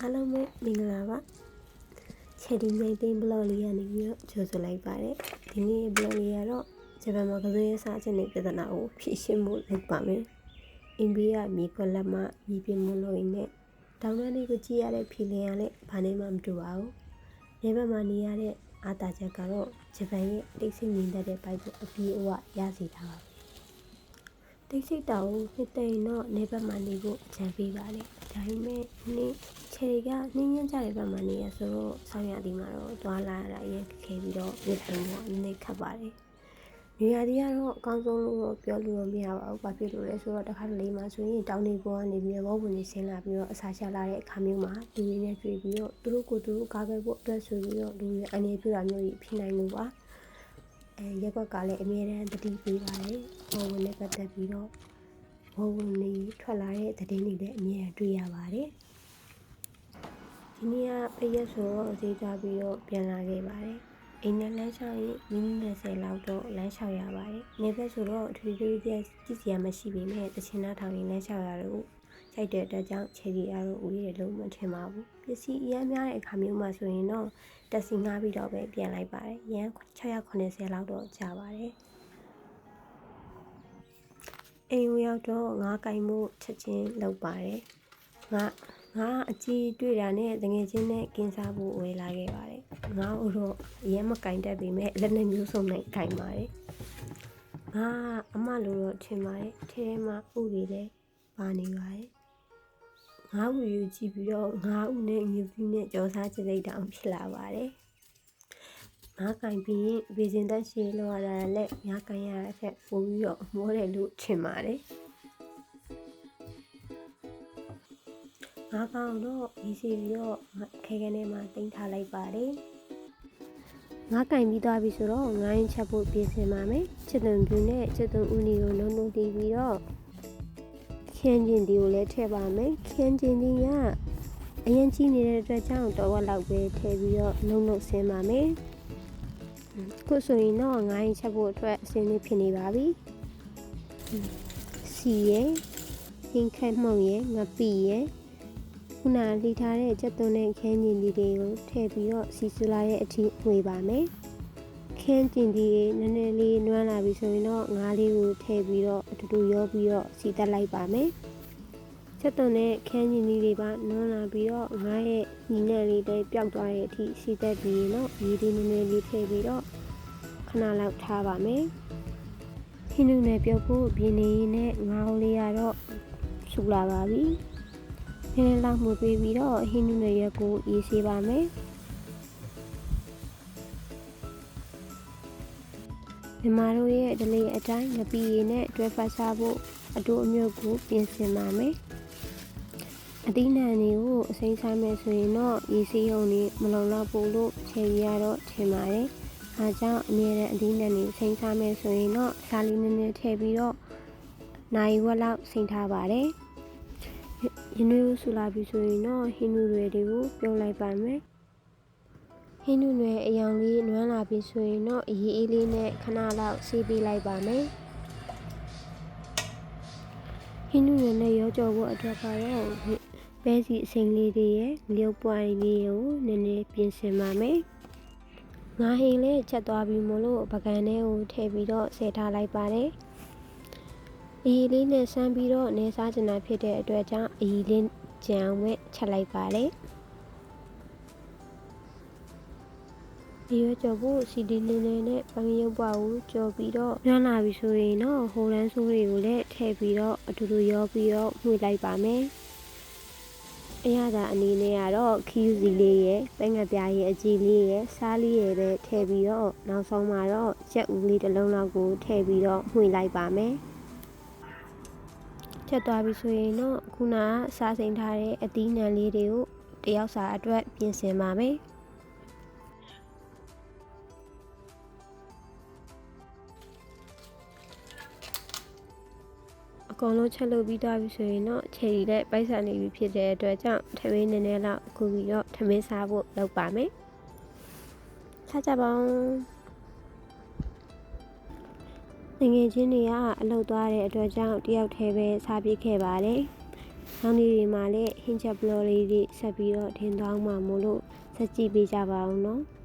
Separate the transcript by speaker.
Speaker 1: အားလုံးပဲမင်္ဂလာပါချယ်ဒီမြိုင်သိန်းဘလော့လေးကနေပြီးတော့ကြိုဆိုလိုက်ပါတယ်ဒီနေ့ဘလော့လေးကတော့ဂျပန်မှာကစားရေးစားခြင်းနဲ့ပြဿနာကိုဖြေရှင်းဖို့လုပ်ပါမယ်အင်ဘီကမြေခွက်လက်မှမြေပြင်မလို့ရင်းနဲ့တောင်တန်းလေးကိုကြည့်ရတဲ့ဖီလင်ကလည်းဘာနဲ့မှမတူပါဘူးနေဘက်မှာနေရတဲ့အာတာချက်ကတော့ဂျပန်ရဲ့တိတ်ဆိတ်ငြိမ်သက်တဲ့ဘိုက်ကိုအပြည့်အဝရစေတာပါတိတ်ဆိတ်တောင်နှစ်သိန်းတော့နေဘက်မှာနေဖို့အကြံပေးပါလေဒါပေမဲ့နေ့ခြေကနှင်းရမ်းကြတဲ့ဘက်မှာနေရဆိုတော့ဆောင်းရသည်မှာတော့သွားလာရတာရဲခဲပြီးတော့နေထိုင်ဖို့နည်းနည်းခက်ပါတယ်နေရာဒီကတော့အကောင်းဆုံးလို့ပြောလို့မရပါဘူးဘာဖြစ်လို့လဲဆိုတော့တစ်ခါတလေမှဆိုရင်တောင်နေပေါ်ကနေပြီးတော့ဝင်နေဆင်းလာပြီးတော့အစာချလာတဲ့အခါမျိုးမှာလူတွေနဲ့တွေ့ပြီးတော့သူတို့ကိုယ်သူတို့ကားခဲ့ဖို့အတွက်ဆိုပြီးတော့လူတွေအနေပြတာမျိုးကြီးဖြစ်နိုင်လို့ပါရက်ကွက်ကလည်းအမြဲတမ်းတတိပေးပါတယ်ဟိုဝင်နဲ့ပတ်သက်ပြီးတော့ဟိုဝင်နေထွက်လာတဲ့သတင်းတွေလည်းအမြဲတမ်းတွေ့ရပါတယ်ဒီနေ့ကပြည့်ရက်ဆိုတော့ဈေးကြပြီးတော့ပြန်လာခဲ့ပါတယ်အိမ်နဲ့လမ်းလျှောက်ရင်မိနစ်20လောက်တော့လမ်းလျှောက်ရပါတယ်နေဘက်ဆိုတော့ထူထူကြည့်စရာမရှိပေမဲ့တချင်နာထောင်ရင်လမ်းလျှောက်ရတော့စိုက်တဲ့အတွက်ကြောင့်ခြေကြီးရတော့ဦးရလုံးမထင်ပါဘူးပစ္စည်းအများများတဲ့အခါမျိုးမှာဆိုရင်တော့တက်စီငှားပြီးတော့ပဲပြန်လိုက်ပါတယ်ရန်680လောက်တော့ကြာပါတယ်အိမ်ရောက်တော့ငါးကင်မှုချက်ချင်းလုပ်ပါတယ်ငါအကြည့်တွေ့တာနဲ့တငယ်ချင်းနဲ့ကင်းစားဖို့ဝယ်လာခဲ့ပါတယ်ငါ့တော့ရဲမကင်တတ်ပေမဲ့လက်နဲ့မျိုးစုံနဲ့ကင်ပါတယ်ငါအမလိုတော့ထင်ပါတယ်ထဲမှာဥတွေလည်းပါနေပါတယ်ငါ့ကိုယူကြည့်ပြီးတော့ငါ့ဦးနဲ့ငွေပြီးနဲ့ကြောစားချစ်လိုက်တာဖြစ်လာပါတယ်ငါကင်ပြီးရင်ဗီဇင်သက်ရှည်လောက်ရတာလည်းငါကင်ရတာထက်ပိုပြီးတော့မောတယ်လို့ထင်ပါတယ်ငါကောင်တော့ရေးစီပြီးတော့ခဲခဲနဲ့မှတင်ထားလိုက်ပါတယ်ငါကင်ပြီးသွားပြီဆိုတော့ငါရင်ချက်ဖို့ပြင်ဆင်ပါမယ်ချစ်သွန်ပြူနဲ့ချစ်သွန်ဦးနီကိုလုံးလုံးတီးပြီးတော့ခင်းကျင်ဒီကိုလည်းထည့်ပါမယ်ခင်းကျင်ဒီကအရင်ကြီးနေတဲ့အတွက်ကြောင့်တော့ဝက်လောက်ပဲထည့်ပြီးတော့လုံးဆင်းပါမယ်ခုဆိုရင်တော့ငါရင်ချက်ဖို့အတွက်အစင်းလေးဖြစ်နေပါပြီစီရဲ့ဟင်းခတ်မှုန့်ရဲ့ငပိရဲ့ခုနလှီထားတဲ့ကြက်သွန်းနဲ့ခင်းကျင်ဒီတွေကိုထည့်ပြီးတော့စီစလာရဲ့အထိဝေပါမယ်ခင်းကျင်ဒီနည်းနည်းလေးနွမ်းလာပြီဆိုရင်တော့ငါးလေးကိုထည့်ပြီးတော့အတူတူရောပြီးတော့စီတက်လိုက်ပါမယ်ချက်သွန်းနဲ့ခင်းကျင်ဒီတွေပါနွမ်းလာပြီးတော့ငါးရဲ့ညီနဲ့လေးတွေပျောက်သွားတဲ့အထိစီတက်ပြီးရင်တော့ရေဒီနည်းနည်းလေးထည့်ပြီးတော့ခဏလောက်ထားပါမယ်ဟင်းနုနဲ့ပြုတ်ဖို့ပြင်းနေနဲ့ငါးလေးကတော့ဆူလာပါပြီနည်းနည်းလောက်မှုပေးပြီးတော့ဟင်းနုနဲ့ရက်ကိုရေးစေပါမယ်မြန်မာတို့ရဲ့ဒလေးအတိုင်းငပိရည်နဲ့တွဲဖက်စားဖို့အတူအမြုပ်ကိုပြင်ဆင်ပါမယ်အသီးနှံတွေကိုအစိမ်းစားမယ်ဆိုရင်တော့ရေစီးရုံနဲ့မလုံလောက်ဘူးလို့ခြေရတော့ထင်ပါတယ်အားကြောင့်အမြဲတမ်းအသီးနှံတွေစိမ်းစားမယ်ဆိုရင်တော့စားလေးနည်းနည်းထည့်ပြီးတော့နိုင်ဝက်လောက်စိမ်းထားပါတယ်ရင်းနှီးဆူလာပြီဆိုရင်တော့ဟင်းနူတွေကိုပြုတ်လိုက်ပါမယ်ဟင်းနူတွေအယောင်လေးနွမ်းလာပြီဆိုရင်တော့အရေးအေးလေးနဲ့ခဏလောက်ဆေးပေးလိုက်ပါမယ်ဟင်းနူတွေနဲ့ရောကြော်ဖို့အတွက်ကတော့ပဲစီအစိမ်းလေးတွေရဲ့လျုပ်ပွားလေးကိုနည်းနည်းပြင်ဆင်ပါမယ်ငါဟင်းလေးချက်သွားပြီးမို့လို့ပကံထဲကိုထည့်ပြီးတော့ဆဲထားလိုက်ပါတယ်အီလေးနဲ့ဆန်းပြီးတော့နေစားကျင်တာဖြစ်တဲ့အတွက်ကြောင့်အီလေးကြံအောင်ပဲချက်လိုက်ပါတယ်ဒီရွက်ကြော်ဖို့စီဒီလေးလေးနဲ့ပန်းရုပ်ပွားကိုကြော်ပြီးတော့ညှလာပြီဆိုရင်တော့ဟိုလန်းဆိုးတွေကိုလည်းထည့်ပြီးတော့အတူတူရောပြီးတော့မှွေလိုက်ပါမယ်အရသာအနေနဲ့ကတော့ခီးစီလေးရဲ့ပဲငပြားရဲ့အကြည်လေးရဲ့စားလေးရဲ့ပဲထည့်ပြီးတော့နောက်ဆုံးမှာတော့ချက်ဦးလေးတစ်လုံးလောက်ကိုထည့်ပြီးတော့မှွေလိုက်ပါမယ်ချက်သွားပြီဆိုရင်တော့ခုနကစားစိမ်ထားတဲ့အသီးနှံလေးတွေကိုတယောက်စာအတွက်ပြင်ဆင်ပါမယ်အကုန်လုံးချက်လုပ်ပြီးသွားပြီဆိုရင်တော့ခြေရီနဲ့ပိုက်ဆံနေပြီဖြစ်တဲ့အတွက်ကြောင့်ထမင်းနည်းနည်းလောက်ခုပြီးတော့ထမင်းစားဖို့လုပ်ပါမယ်စားကြပါဦးငယ်ချင်းတွေကအလုပ်သွားတဲ့အတွက်ကြောင့်တယောက်တည်းပဲစားပြစ်ခဲ့ပါတယ် နောက်နေ့တွေမှာလည်းဟင်းချက်ဘလော့လေးတွေဆက်ပြီးတော့ထင်သွားမှာမို့လို့ဆက်ကြည့်ပေးကြပါအောင်နော်။